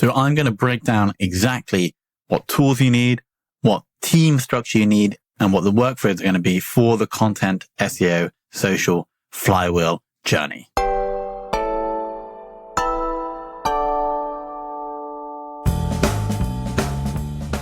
So I'm going to break down exactly what tools you need, what team structure you need, and what the workflows are going to be for the content, SEO, social, flywheel journey.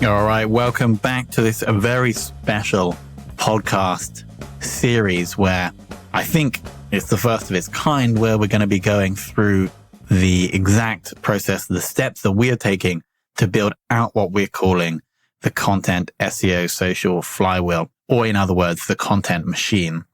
All right, welcome back to this very special podcast series where I think it's the first of its kind, where we're going to be going through the exact process, the steps that we are taking to build out what we're calling the content, SEO, social flywheel, or in other words, the content machine.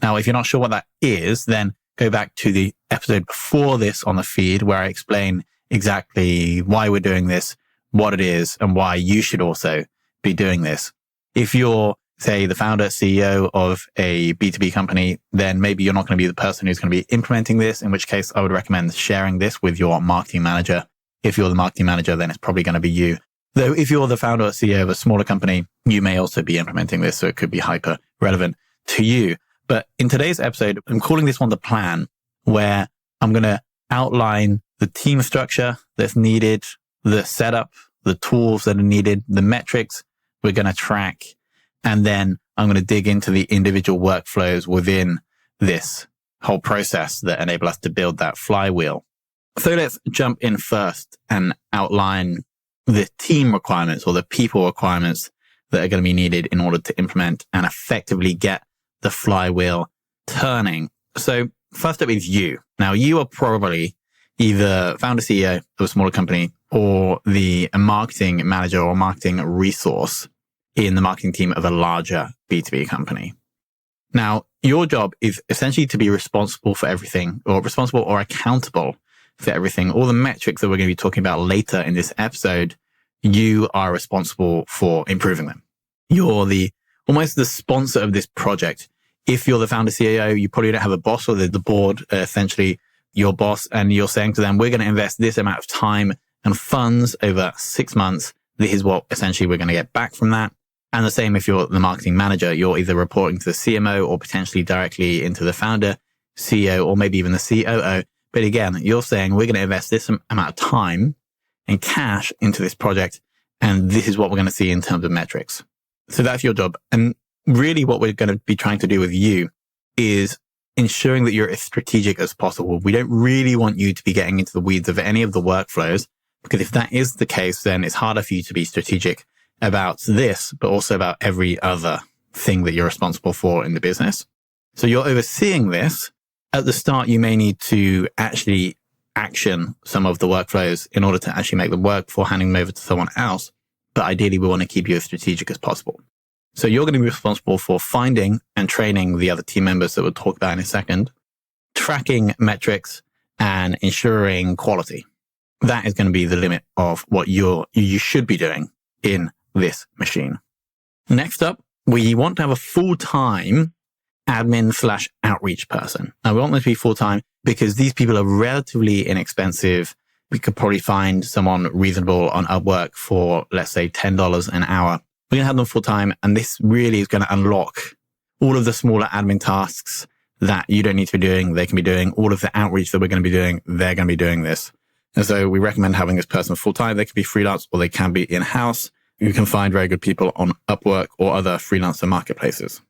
Now, if you're not sure what that is, then go back to the episode before this on the feed where I explain exactly why we're doing this, what it is, and why you should also be doing this. If you're, say, the founder, CEO of a B2B company, then maybe you're not going to be the person who's going to be implementing this, in which case I would recommend sharing this with your marketing manager. If you're the marketing manager, then it's probably going to be you. Though if you're the founder or CEO of a smaller company, you may also be implementing this, so it could be hyper relevant to you. But in today's episode, I'm calling this one the plan, where I'm going to outline the team structure that's needed, the setup, the tools that are needed, the metrics we're going to track, and then I'm going to dig into the individual workflows within this whole process that enable us to build that flywheel. So let's jump in first and outline the team requirements or the people requirements that are going to be needed in order to implement and effectively get the flywheel turning. So first up is you. Now, you are probably either founder, CEO of a smaller company or the marketing manager or marketing resource in the marketing team of a larger B2B company. Now, your job is essentially to be responsible for everything, or responsible or accountable for everything. All the metrics that we're going to be talking about later in this episode, you are responsible for improving them. You're almost the sponsor of this project. If you're the founder, CEO, you probably don't have a boss, or the board, essentially your boss, and you're saying to them, we're going to invest this amount of time and funds over 6 months. This is what essentially we're going to get back from that. And the same if you're the marketing manager, you're either reporting to the CMO or potentially directly into the founder, CEO, or maybe even the COO. But again, you're saying we're going to invest this amount of time and cash into this project, and this is what we're going to see in terms of metrics. So that's your job. And really what we're going to be trying to do with you is ensuring that you're as strategic as possible. We don't really want you to be getting into the weeds of any of the workflows, because if that is the case, then it's harder for you to be strategic about this, but also about every other thing that you're responsible for in the business. So you're overseeing this. At the start, you may need to actually action some of the workflows in order to actually make them work before handing them over to someone else. But ideally, we want to keep you as strategic as possible. So you're going to be responsible for finding and training the other team members that we'll talk about in a second, tracking metrics, and ensuring quality. That is going to be the limit of what you should be doing in this machine. Next up, we want to have a full-time admin/outreach person. Now, we want them to be full-time because these people are relatively inexpensive. We could probably find someone reasonable on Upwork for, let's say, $10 an hour. We're going to have them full-time, and this really is going to unlock all of the smaller admin tasks that you don't need to be doing. They can be doing all of the outreach that we're going to be doing. They're going to be doing this. And so we recommend having this person full-time. They can be freelance or they can be in-house. You can find very good people on Upwork or other freelancer marketplaces.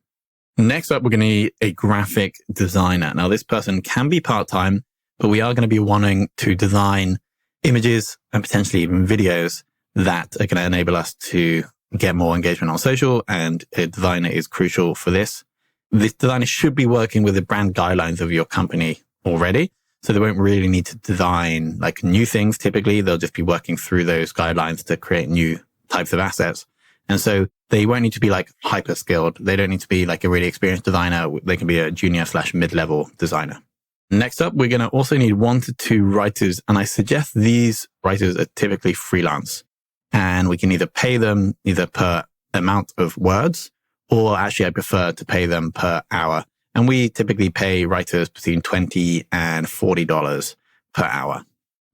Next up, we're going to need a graphic designer. Now, this person can be part-time, but we are going to be wanting to design images and potentially even videos that are going to enable us to get more engagement on social, and a designer is crucial for this. This designer should be working with the brand guidelines of your company already, so they won't really need to design like new things. Typically, they'll just be working through those guidelines to create new types of assets. And so they won't need to be like hyper skilled. They don't need to be like a really experienced designer. They can be a junior/mid-level designer. Next up, we're going to also need 1 to 2 writers. And I suggest these writers are typically freelance, and we can either pay them either per amount of words, or actually I prefer to pay them per hour. And we typically pay writers between $20 and $40 per hour.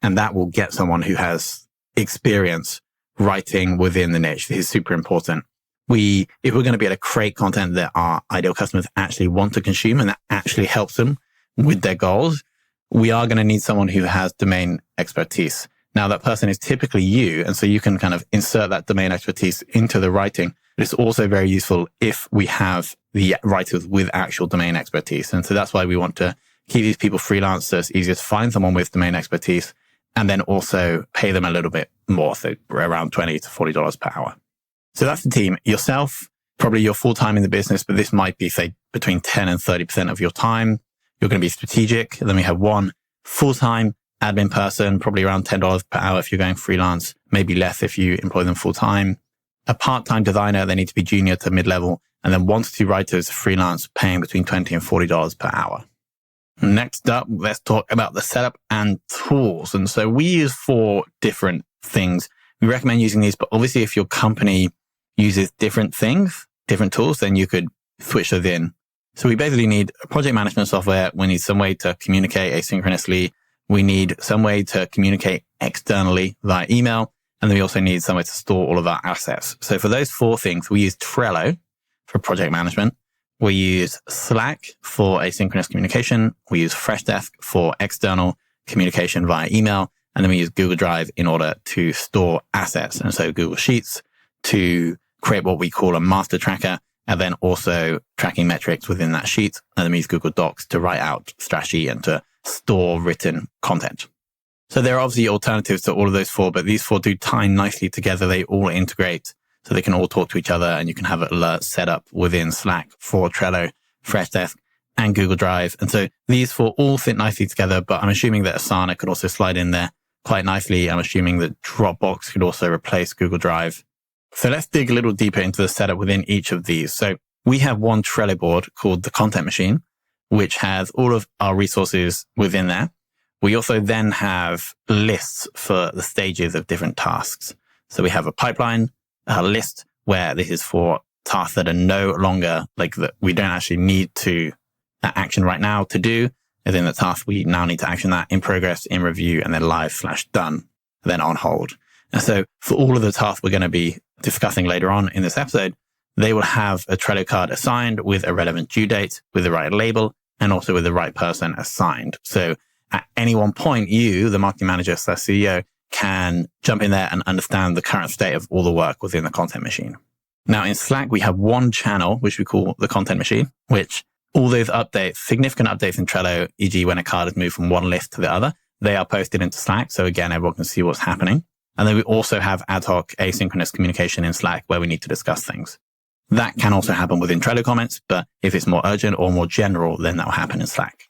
And that will get someone who has experience writing within the niche. This is super important. If we're going to be able to create content that our ideal customers actually want to consume and that actually helps them with their goals, we are going to need someone who has domain expertise. Now, that person is typically you. And so you can kind of insert that domain expertise into the writing. But it's also very useful if we have the writers with actual domain expertise. And so that's why we want to keep these people freelance, so it's easier to find someone with domain expertise and then also pay them a little bit more, so around $20 to $40 per hour. So that's the team. Yourself, probably you're full-time in the business, but this might be, say, between 10 and 30% of your time. You're going to be strategic. And then we have one full-time admin person, probably around $10 per hour if you're going freelance, maybe less if you employ them full-time. A part-time designer, they need to be junior to mid-level. And then 1 to 2 writers, freelance, paying between $20 and $40 per hour. Next up, let's talk about the setup and tools. And so we use 4 different things. We recommend using these, but obviously if your company uses different things, different tools, then you could switch those in. So we basically need a project management software. We need some way to communicate asynchronously. We need some way to communicate externally via email. And then we also need some way to store all of our assets. So for those 4 things, we use Trello for project management. We use Slack for asynchronous communication. We use Freshdesk for external communication via email. And then we use Google Drive in order to store assets. And so Google Sheets to create what we call a master tracker, and then also tracking metrics within that sheet. And then we use Google Docs to write out strategy and to store written content. So there are obviously alternatives to all of those 4, but these 4 do tie nicely together. They all integrate, so they can all talk to each other, and you can have alerts set up within Slack for Trello, Freshdesk, and Google Drive. And so these 4 all fit nicely together, but I'm assuming that Asana could also slide in there quite nicely. I'm assuming that Dropbox could also replace Google Drive. So let's dig a little deeper into the setup within each of these. So we have one Trello board called the Content Machine, which has all of our resources within there. We also then have lists for the stages of different tasks. So we have a pipeline, a list where this is for tasks that are no longer that we don't actually need to action right now to do. And then the task we now need to action that in progress, in review, and then live/done, then on hold. And so for all of the tasks we're going to be discussing later on in this episode, they will have a Trello card assigned with a relevant due date, with the right label, and also with the right person assigned. So at any one point, you, the marketing manager / CEO, can jump in there and understand the current state of all the work within the Content Machine. Now in Slack, we have one channel, which we call the Content Machine, which all those updates, significant updates in Trello, e.g. when a card is moved from one list to the other, they are posted into Slack. So again, everyone can see what's happening. And then we also have ad hoc asynchronous communication in Slack where we need to discuss things. That can also happen within Trello comments, but if it's more urgent or more general, then that will happen in Slack.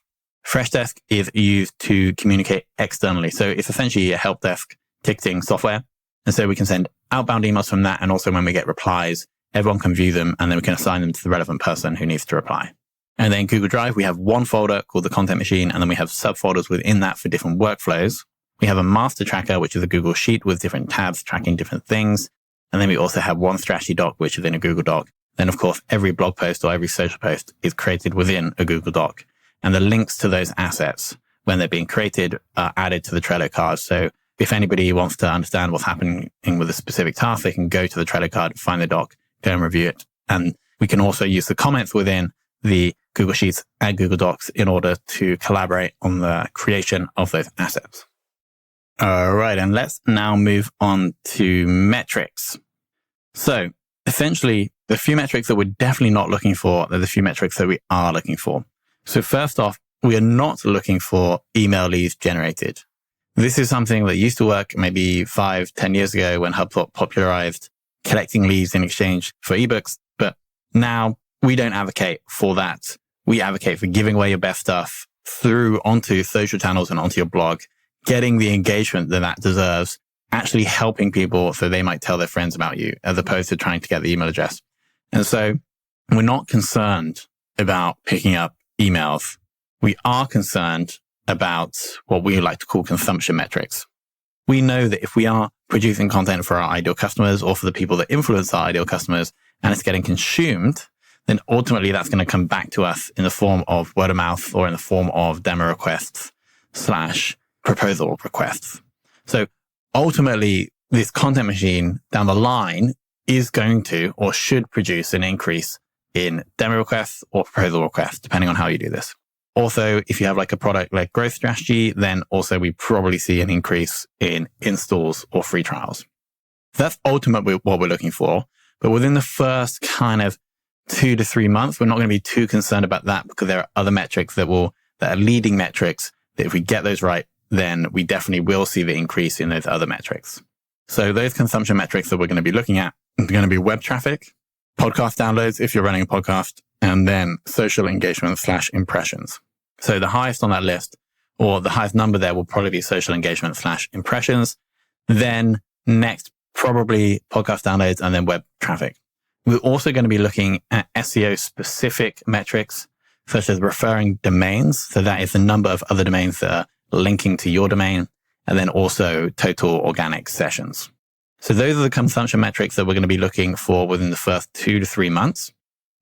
Freshdesk is used to communicate externally. So it's essentially a help desk ticketing software. And so we can send outbound emails from that. And also when we get replies, everyone can view them and then we can assign them to the relevant person who needs to reply. And then Google Drive, we have one folder called the Content Machine, and then we have subfolders within that for different workflows. We have a master tracker, which is a Google Sheet with different tabs tracking different things. And then we also have one strategy doc, which is in a Google Doc. Then, of course, every blog post or every social post is created within a Google Doc. And the links to those assets, when they're being created, are added to the Trello card. So if anybody wants to understand what's happening with a specific task, they can go to the Trello card, find the doc, go and review it. And we can also use the comments within the Google Sheets and Google Docs in order to collaborate on the creation of those assets. All right. And let's now move on to metrics. So essentially, the few metrics that we're definitely not looking for, are the few metrics that we are looking for. So first off, we are not looking for email leads generated. This is something that used to work maybe 5-10 years ago when HubSpot popularized collecting leads in exchange for ebooks. But now we don't advocate for that. We advocate for giving away your best stuff through onto social channels and onto your blog, getting the engagement that that deserves, actually helping people so they might tell their friends about you as opposed to trying to get the email address. And so we're not concerned about picking up emails. We are concerned about what we like to call consumption metrics. We know that if we are producing content for our ideal customers or for the people that influence our ideal customers and it's getting consumed, then ultimately that's going to come back to us in the form of word of mouth or in the form of demo requests / proposal requests. So ultimately, this Content Machine down the line is going to or should produce an increase in demo requests or proposal requests, depending on how you do this. Also, if you have like a product-led growth strategy, then also we probably see an increase in installs or free trials. That's ultimately what we're looking for. But within the first kind of 2 to 3 months, we're not going to be too concerned about that because there are other metrics that are leading metrics that if we get those right, then we definitely will see the increase in those other metrics. So those consumption metrics that we're going to be looking at are going to be web traffic, podcast downloads if you're running a podcast, and then social engagement / impressions. So the highest on that list, or the highest number there, will probably be social engagement / impressions. Then next, probably podcast downloads and then web traffic. We're also going to be looking at SEO specific metrics, such as referring domains. So that is the number of other domains that are linking to your domain, and then also total organic sessions. So those are the consumption metrics that we're going to be looking for within the first 2 to 3 months.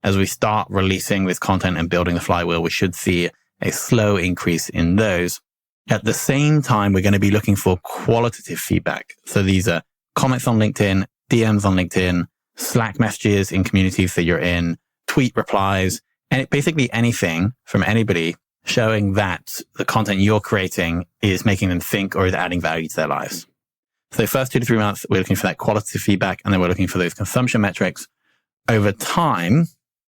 As we start releasing this content and building the flywheel, we should see a slow increase in those. At the same time, we're going to be looking for qualitative feedback. So these are comments on LinkedIn, DMs on LinkedIn, Slack messages in communities that you're in, tweet replies, and basically anything from anybody showing that the content you're creating is making them think or is adding value to their lives. So first 2 to 3 months, we're looking for that qualitative feedback, and then we're looking for those consumption metrics. Over time,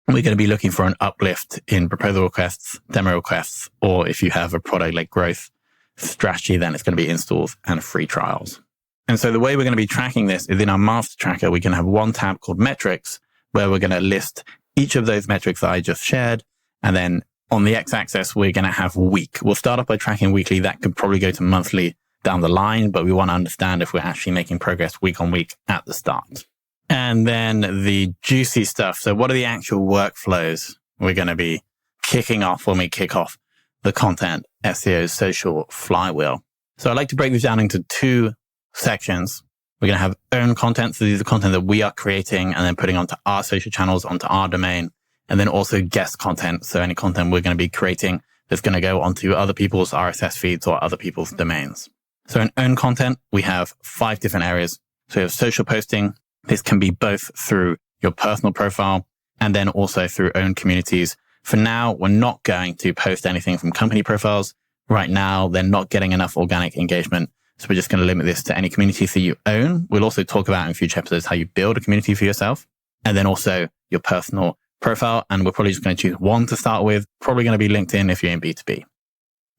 we're going to be looking for an uplift in proposal requests, demo requests, or if you have a product-led growth strategy, then it's going to be installs and free trials. And so the way we're going to be tracking this is in our master tracker, we can have one tab called metrics, where we're going to list each of those metrics that I just shared. And then on the x-axis, we're going to have week. We'll start off by tracking weekly. That could probably go to monthly down the line, but we want to understand if we're actually making progress week on week at the start. And then the juicy stuff. So what are the actual workflows we're going to be kicking off when we kick off the content SEO social flywheel? So I'd like to break this down into 2 sections. We're going to have own content. So these are content that we are creating and then putting onto our social channels, onto our domain, and then also guest content. So any content we're going to be creating that's going to go onto other people's RSS feeds or other people's domains. So in own content, we have 5 different areas. So you have social posting. This can be both through your personal profile and then also through own communities. For now, we're not going to post anything from company profiles. Right now, they're not getting enough organic engagement. So we're just going to limit this to any communities that you own. We'll also talk about in future episodes how you build a community for yourself, and then also your personal profile. And we're probably just going to choose one to start with, probably going to be LinkedIn if you're in B2B.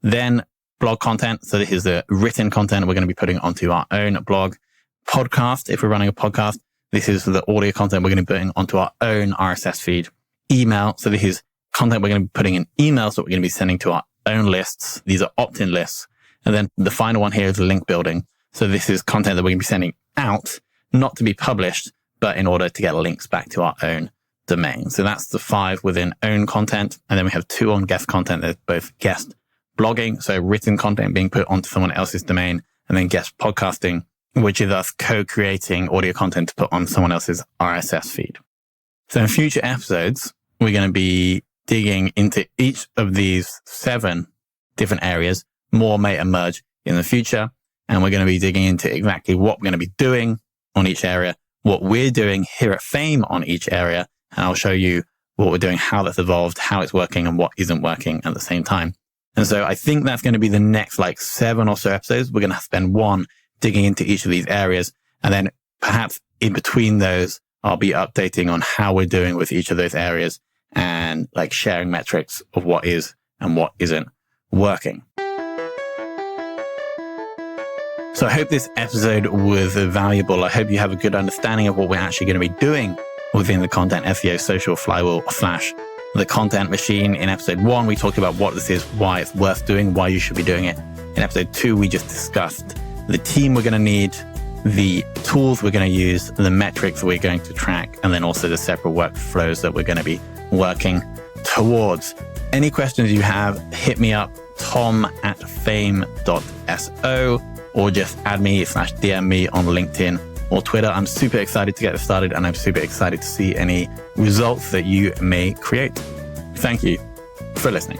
Then blog content. So this is the written content we're going to be putting onto our own blog. Podcast, if we're running a podcast, this is the audio content we're going to be putting onto our own RSS feed. Email. So this is content we're going to be putting in emails that we're going to be sending to our own lists. These are opt-in lists. And then the final one here is link building. So this is content that we're going to be sending out, not to be published, but in order to get links back to our own domain. So that's the 5 within own content. And then we have 2 on guest content. There's both guest blogging, so written content being put onto someone else's domain, and then guest podcasting, which is us co-creating audio content to put on someone else's RSS feed. So in future episodes, we're going to be digging into each of these 7 different areas. More may emerge in the future, and we're going to be digging into exactly what we're going to be doing on each area, what we're doing here at Fame on each area, and I'll show you what we're doing, how that's evolved, how it's working, and what isn't working at the same time. And so I think that's going to be the next 7 or so episodes. We're going to spend 1 digging into each of these areas, and then perhaps in between those, I'll be updating on how we're doing with each of those areas and sharing metrics of what is and what isn't working. So I hope this episode was valuable. I hope you have a good understanding of what we're actually going to be doing within the content SEO social flywheel / the content machine. In episode 1, we talked about what this is, why it's worth doing, why you should be doing it. In episode 2, we just discussed the team we're going to need, the tools we're going to use, the metrics we're going to track, and then also the separate workflows that we're going to be working towards. Any questions you have, hit me up, tom@fame.so, or just add me /DM me on LinkedIn or Twitter. I'm super excited to get this started, and I'm super excited to see any results that you may create. Thank you for listening.